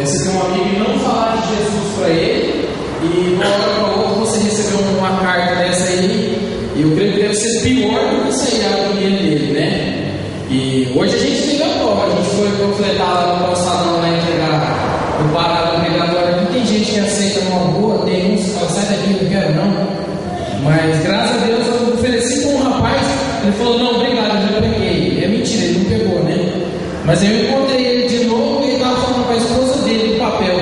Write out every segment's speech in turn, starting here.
você tem um amigo e não falar de Jesus para ele, e uma hora para outra você recebeu uma carta dessa aí, e eu creio que deve ser pior do que sair a agonia dele, né? E hoje a gente tem a prova, a gente foi panfletar lá no calçadão lá entregar o parado pregatório. Não tem gente que aceita numa boa, tem uns que falam, sai daqui, não quero não. Mas graças a Deus eu ofereci com um rapaz, ele falou, não, obrigado, eu já peguei. É mentira, ele não pegou, né? Mas aí eu encontrei ele de novo e ele estava falando com a esposa dele do papel.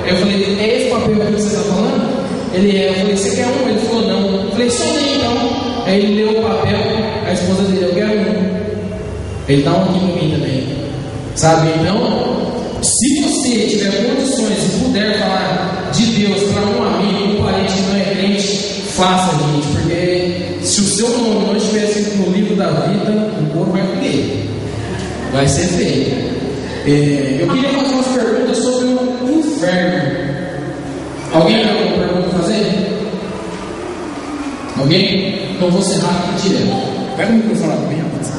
Aí eu falei, é esse papel que você está falando? Ele é, eu falei, você quer um? Ele falou, não. Eu falei, só nem então. Aí ele leu o papel, a esposa dele, eu quero um. Ele dá um aqui para mim também. Sabe? Então, se você tiver condições e puder falar de Deus para um amigo, um parente que não é crente, faça, gente, porque se o seu nome não estiver escrito no livro da vida, o corpo vai comer. Vai ser feio. Eu queria fazer umas perguntas sobre o inferno. Alguém tem alguma pergunta para fazer? Alguém? Então vou ser rápido direto. Pega o microfone para mim, rapaz.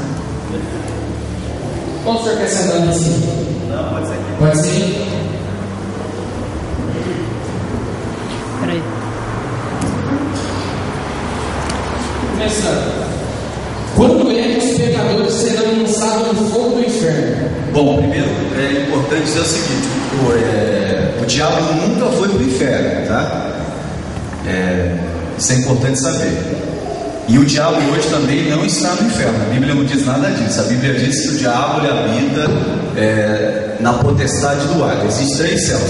Qual o senhor quer sentar ali em cima? Não, pode ser. Pode ser? Peraí. Começando. Quando é que os pecadores serão lançados no fogo do inferno? Bom, primeiro é importante dizer o seguinte: o diabo nunca foi para o inferno, tá? Isso é importante saber. E o diabo hoje também não está no inferno. A Bíblia não diz nada disso. A Bíblia diz que o diabo ele habita na potestade do ar. Existem 3 céus: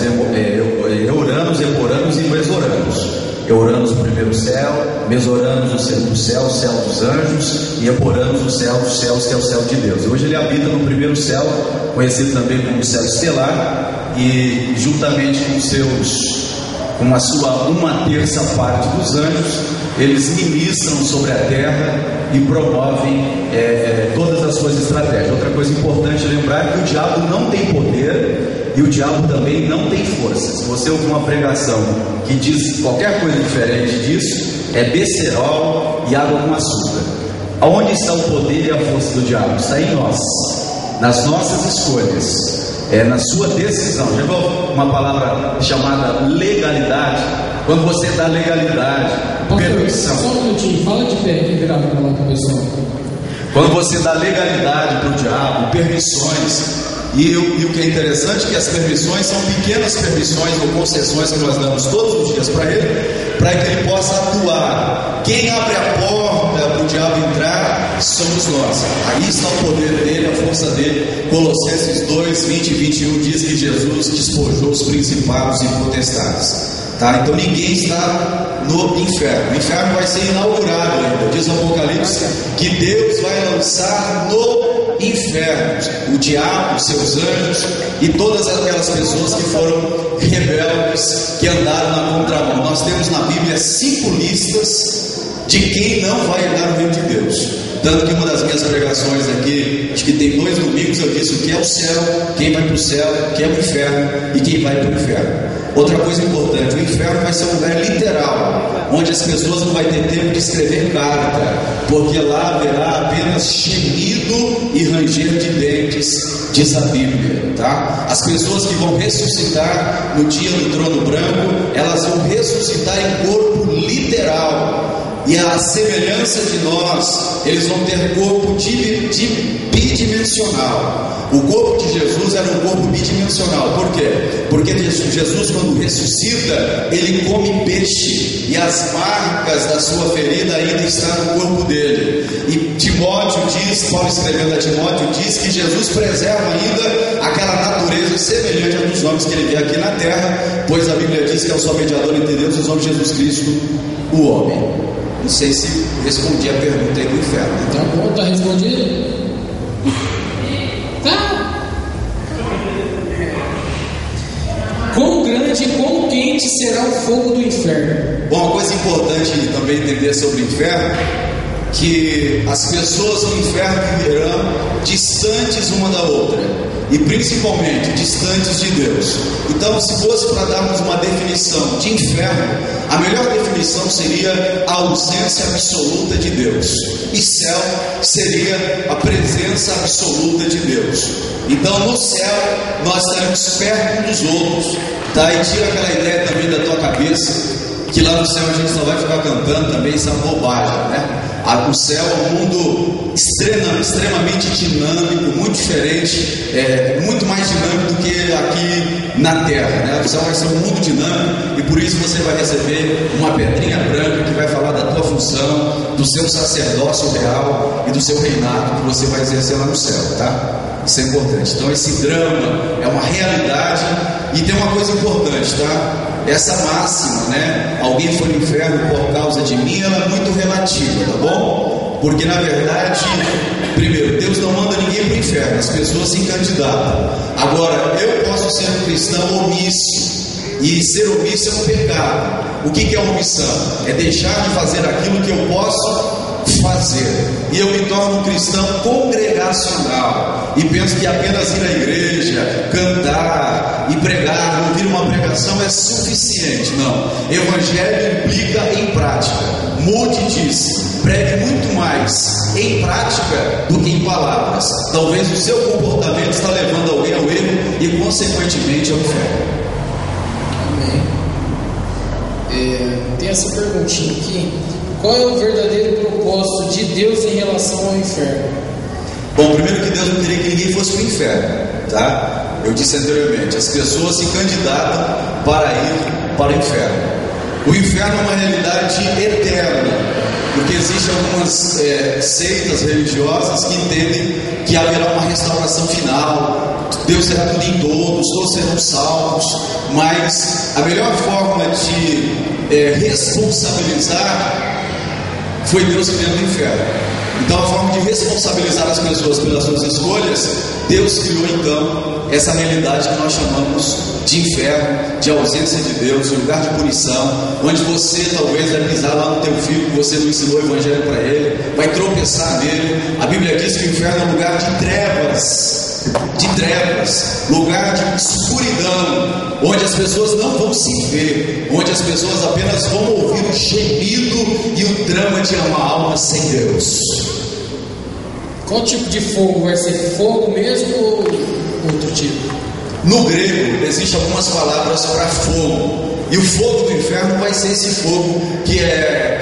Euranos, Eporanos e Mesoranos. Euranos o primeiro céu, Mesoranos o segundo céu, o céu dos anjos, e Eporanos o céu dos céus, que é o céu de Deus. Hoje ele habita no primeiro céu, conhecido também como céu estelar, e juntamente com a sua 1/3 parte dos anjos, eles ministram sobre a terra e promovem todas as suas estratégias. Outra coisa importante lembrar é que o diabo não tem poder e o diabo também não tem força. Se você ouvir uma pregação que diz qualquer coisa diferente disso, é becerol e água com açúcar. Aonde está o poder e a força do diabo? Está em nós, nas nossas escolhas, na sua decisão. Já viu uma palavra chamada legalidade? Quando você dá legalidade, permissão. Só um minutinho, fala de pé aqui virado para lá para o pessoal. Quando você dá legalidade para o diabo, permissões. E o que é interessante é que as permissões são pequenas permissões ou concessões que nós damos todos os dias para que ele possa atuar. Quem abre a porta para o diabo entrar somos nós. Aí está o poder dele, a força dele. Colossenses 2, 20 e 21 diz que Jesus despojou os principados e potestades. Tá? Então ninguém está no inferno. O inferno vai ser inaugurado ainda. Diz o Apocalipse que Deus vai lançar no inferno o diabo, seus anjos e todas aquelas pessoas que foram rebeldes, que andaram na contramão. Nós temos na Bíblia 5 listas de quem não vai entrar no reino de Deus. Tanto que uma das minhas pregações aqui, acho que tem 2 domingos, eu disse o que é o céu, quem vai para o céu, o que é o inferno e quem vai para o inferno. Outra coisa importante: o inferno vai ser um lugar literal, onde as pessoas não vão ter tempo de escrever carta, porque lá haverá apenas gemido e ranger de dentes, diz a Bíblia, tá? As pessoas que vão ressuscitar no dia do trono branco, elas vão ressuscitar em corpo literal. E a semelhança de nós, eles vão ter corpo bidimensional. O corpo de Jesus era um corpo bidimensional. Por quê? Porque Jesus, quando ressuscita, ele come peixe, e as marcas da sua ferida ainda estão no corpo dele. E Timóteo diz, Paulo escrevendo a Timóteo, diz que Jesus preserva ainda aquela natureza semelhante a dos homens que ele vê aqui na terra, pois a Bíblia diz que é o só mediador entre Deus e os homens, Jesus Cristo, o homem. Não sei se respondi a pergunta aí do inferno. Tá bom, tá respondido? Tá. Quão grande e quão quente será o fogo do inferno? Bom, uma coisa importante também entender sobre o inferno, que as pessoas no inferno viverão distantes uma da outra. e principalmente distantes de Deus. Então, se fosse para darmos uma definição de inferno, a melhor definição seria a ausência absoluta de Deus, e céu seria a presença absoluta de Deus. Então, no céu nós estaremos perto uns dos outros, tá? E tira aquela ideia também da tua cabeça que lá no céu a gente só vai ficar cantando também, isso é bobagem, né? O céu é um mundo extremamente dinâmico, muito diferente, muito mais dinâmico do que aqui na Terra, né? O céu vai ser um mundo dinâmico, e por isso você vai receber uma pedrinha branca que vai falar da tua função, do seu sacerdócio real e do seu reinado que você vai exercer lá no céu, tá? Isso é importante. Então esse drama é uma realidade, e tem uma coisa importante, tá? Essa máxima, né? Alguém foi no inferno por causa de mim, ela é muito relativa, tá bom? Porque na verdade, primeiro, Deus não manda ninguém para o inferno, as pessoas se candidatam. Agora, eu posso ser um cristão omisso, e ser omisso é um pecado. O que é omissão? É deixar de fazer aquilo que eu posso fazer, e eu me torno um cristão congregacional, e penso que apenas ir à igreja, cantar e pregar, ouvir uma pregação é suficiente. Não, evangelho implica em prática. Moody disse: pregue muito mais em prática do que em palavras. Talvez o seu comportamento está levando alguém ao erro e consequentemente ao inferno. Amém. Tem essa perguntinha aqui: qual é o verdadeiro propósito de Deus em relação ao inferno? Bom, primeiro que Deus não queria que ninguém fosse para o inferno, tá? Eu disse anteriormente, as pessoas se candidatam para ir para o inferno. O inferno é uma realidade eterna, porque existem algumas seitas religiosas que entendem que haverá uma restauração final, Deus será tudo em todos serão salvos, mas a melhor forma de responsabilizar foi Deus criando o inferno. Então, a forma de responsabilizar as pessoas pelas suas escolhas, Deus criou então essa realidade que nós chamamos de inferno, de ausência de Deus, de lugar de punição, onde você talvez vai pisar lá no teu filho, que você não ensinou o evangelho para ele, vai tropeçar nele. A Bíblia diz que o inferno é um lugar de trevas, lugar de escuridão, onde as pessoas não vão se ver, onde as pessoas apenas vão ouvir o gemido e o drama de uma alma sem Deus. Qual tipo de fogo? Vai ser fogo mesmo ou outro tipo? No grego existem algumas palavras para fogo, e o fogo do inferno vai ser esse fogo que é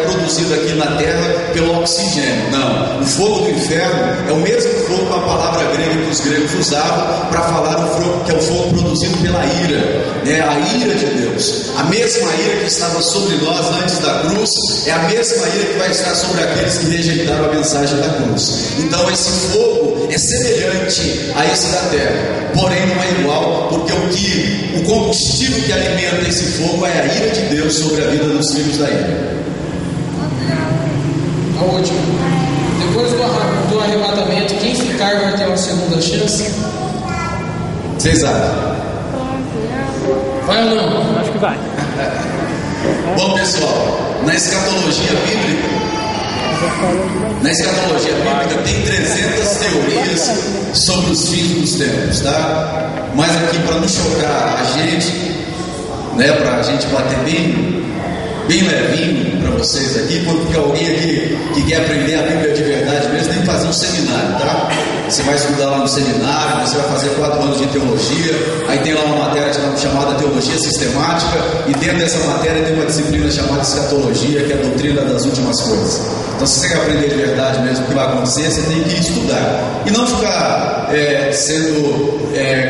produzido aqui na terra pelo oxigênio. Não, o fogo do inferno é o mesmo fogo com a palavra grega que os gregos usavam para falar o fogo, que é o fogo produzido pela ira, né? A ira de Deus. A mesma ira que estava sobre nós antes da cruz é a mesma ira que vai estar sobre aqueles que rejeitaram a mensagem da cruz. Então esse fogo é semelhante a esse da terra, porém não é igual, porque o combustível que alimenta esse fogo é a ira de Deus sobre a vida dos filhos da ira. A última: depois do arrebatamento, quem ficar vai ter uma segunda chance? Vocês acham? Vai ou não? Acho que vai. Bom, pessoal, na escatologia bíblica tem 300 teorias sobre os fins dos tempos, tá? Mas aqui, para não chocar a gente, né, para a gente bater bem levinho para vocês aqui, porque alguém aqui que quer aprender a Bíblia de verdade mesmo tem que fazer um seminário, tá? Você vai estudar lá no seminário, você vai fazer 4 anos de teologia, aí tem lá uma matéria chamada teologia sistemática, e dentro dessa matéria tem uma disciplina chamada escatologia, que é a doutrina das últimas coisas. Então, se você quer aprender de verdade mesmo o que vai acontecer, você tem que estudar, e não ficar sendo,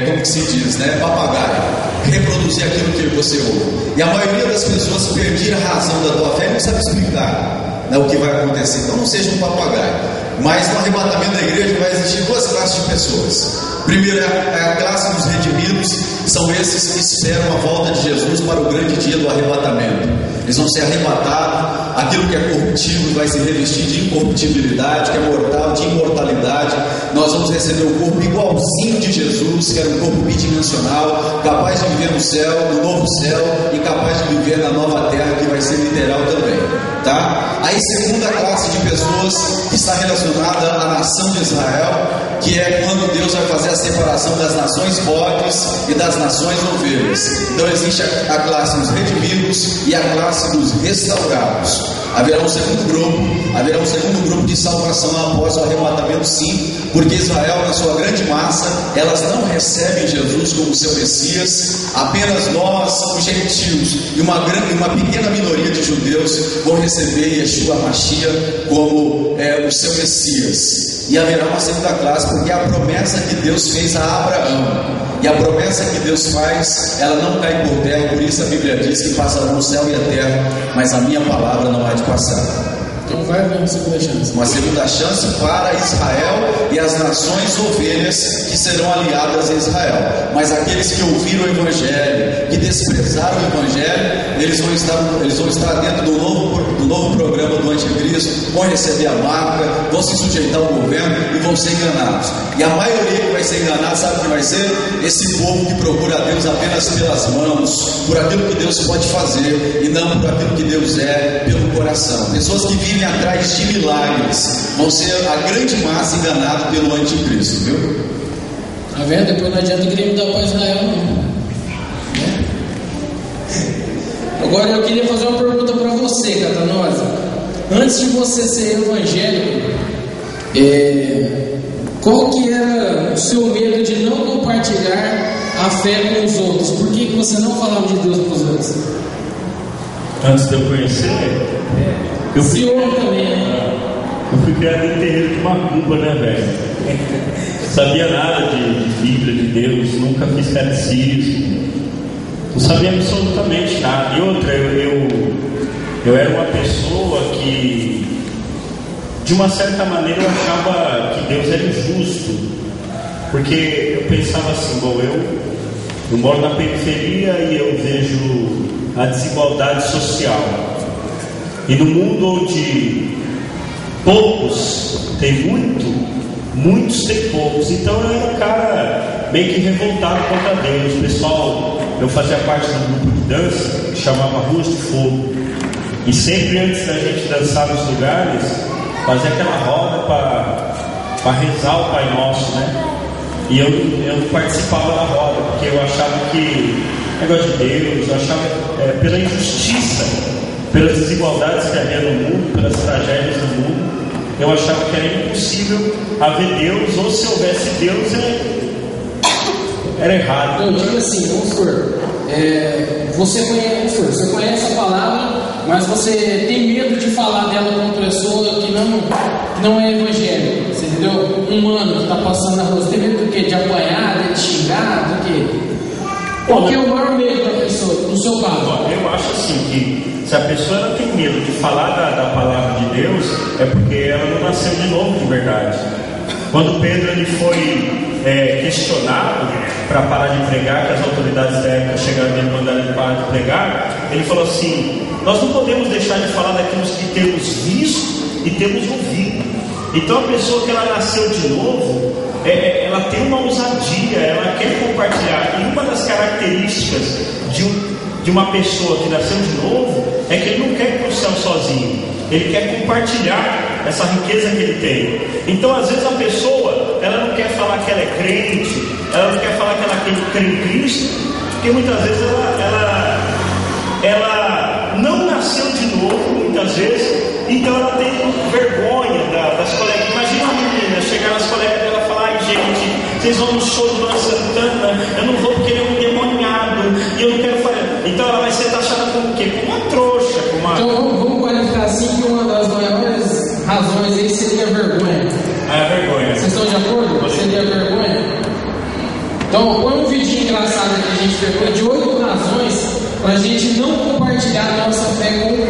como que se diz, né, papagaio, reproduzir aquilo que você ouve. E a maioria das pessoas perde a razão da tua fé e não sabe explicar, né, o que vai acontecer. Então não seja um papagaio. Mas no arrebatamento da igreja vai existir 2 classes de pessoas. Primeiro é a classe dos redimidos, são são esses que esperam a volta de Jesus para o grande dia do arrebatamento. Eles vão ser arrebatados, aquilo que é corruptível vai se revestir de incorruptibilidade, que é mortal, de imortalidade. Nós vamos receber o corpo igualzinho de Jesus, que era um corpo bidimensional, capaz de viver no céu, no novo céu, e capaz de viver na nova terra, que vai ser literal também, tá? Aí, segunda classe de pessoas que está relacionada à nação de Israel, que é quando Deus vai fazer a separação das nações bodes e das nações ovelhas. Então existe a classe dos redimidos e a classe dos restaurados. Haverá um segundo grupo de salvação após o arrebatamento, sim, porque Israel, na sua grande massa, elas não recebem Jesus como seu Messias. Apenas nós, os gentios, e uma pequena minoria de judeus vão receber Yeshua Mashiach como o seu Messias. E haverá uma segunda classe, porque é a promessa que Deus fez a Abraão. E a promessa que Deus faz, ela não cai por terra. Por isso a Bíblia diz que passarão o céu e a terra, mas a minha palavra não há de passar. Então vai haver uma segunda chance. Uma segunda chance para Israel e as nações ovelhas que serão aliadas a Israel. Mas aqueles que ouviram o Evangelho, que desprezaram o Evangelho, eles vão estar dentro do novo programa do Anticristo, vão receber a marca, vão se sujeitar ao governo e vão ser enganados. E a maioria que vai ser enganada, sabe o que vai ser? Esse povo que procura a Deus apenas pelas mãos, por aquilo que Deus pode fazer, e não por aquilo que Deus é pelo coração. Pessoas que vivem atrás de milagres vão ser a grande massa enganada pelo anticristo, viu? Tá vendo? Depois não adianta querer mudar para Israel, não. Agora eu queria fazer uma pergunta para você, Catanosa. Antes de você ser evangélico, qual que era o seu medo de não compartilhar a fé com os outros? Por que você não falava de Deus para os outros? Antes de eu conhecer, eu fui criado em terreiro de macumba, né, velho? Sabia nada de Bíblia, de Deus, nunca fiz catecismo, não sabia absolutamente nada. E outra, eu era uma pessoa que, de uma certa maneira, eu achava que Deus era injusto, porque eu pensava assim, bom, eu moro na periferia e eu vejo a desigualdade social. E no mundo onde poucos têm muito, muitos têm poucos. Então eu era um cara meio que revoltado contra Deus. Pessoal, eu fazia parte de um grupo de dança que chamava Ruas de Fogo. E sempre antes da gente dançar nos lugares, fazia aquela roda para rezar o Pai Nosso, né? E eu participava da roda, porque eu achava que negócio de Deus, eu achava pela injustiça, pelas desigualdades que havia no mundo, pelas tragédias do mundo, eu achava que era impossível haver Deus, ou se houvesse Deus, era errado. Eu digo assim, vamos supor, você conhece a palavra, mas você tem medo de falar dela com uma pessoa que não é evangélica, você entendeu? Um humano que está passando na rua, você tem medo do quê? De apanhar, de xingar, do quê? Qual que é o maior medo da pessoa, do seu caso? Eu acho assim que se a pessoa não tem medo de falar da palavra de Deus, é porque ela não nasceu de novo de verdade. Quando Pedro ele foi questionado para parar de pregar, que as autoridades da época chegaram nele e mandaram ele parar de pregar, ele falou assim: nós não podemos deixar de falar daquilo que temos visto e temos ouvido. Então a pessoa que ela nasceu de novo, ela tem uma ousadia, ela quer compartilhar. E uma das características de uma pessoa que nasceu de novo é que ele não quer ir para o céu sozinho, ele quer compartilhar essa riqueza que ele tem. Então às vezes a pessoa, ela não quer falar que ela é crente, ela não quer falar que ela crê em Cristo, porque muitas vezes ela não nasceu de novo, muitas vezes, então ela tem vergonha das colegas. Imagina uma menina chegar nas colegas dela e falar: ai gente, vocês vão no show do Luan Santana, eu não vou porque ele é um endemoniado e eu não quero fazer. Então ela vai ser taxada como o quê? Como uma trouxa, como uma... Então vamos qualificar assim que uma das maiores razões aí seria a vergonha. A vergonha. Vocês estão de acordo? Seria a vergonha? Então põe um vídeo engraçado que a gente pegou de 8 razões para a gente não compartilhar a nossa fé com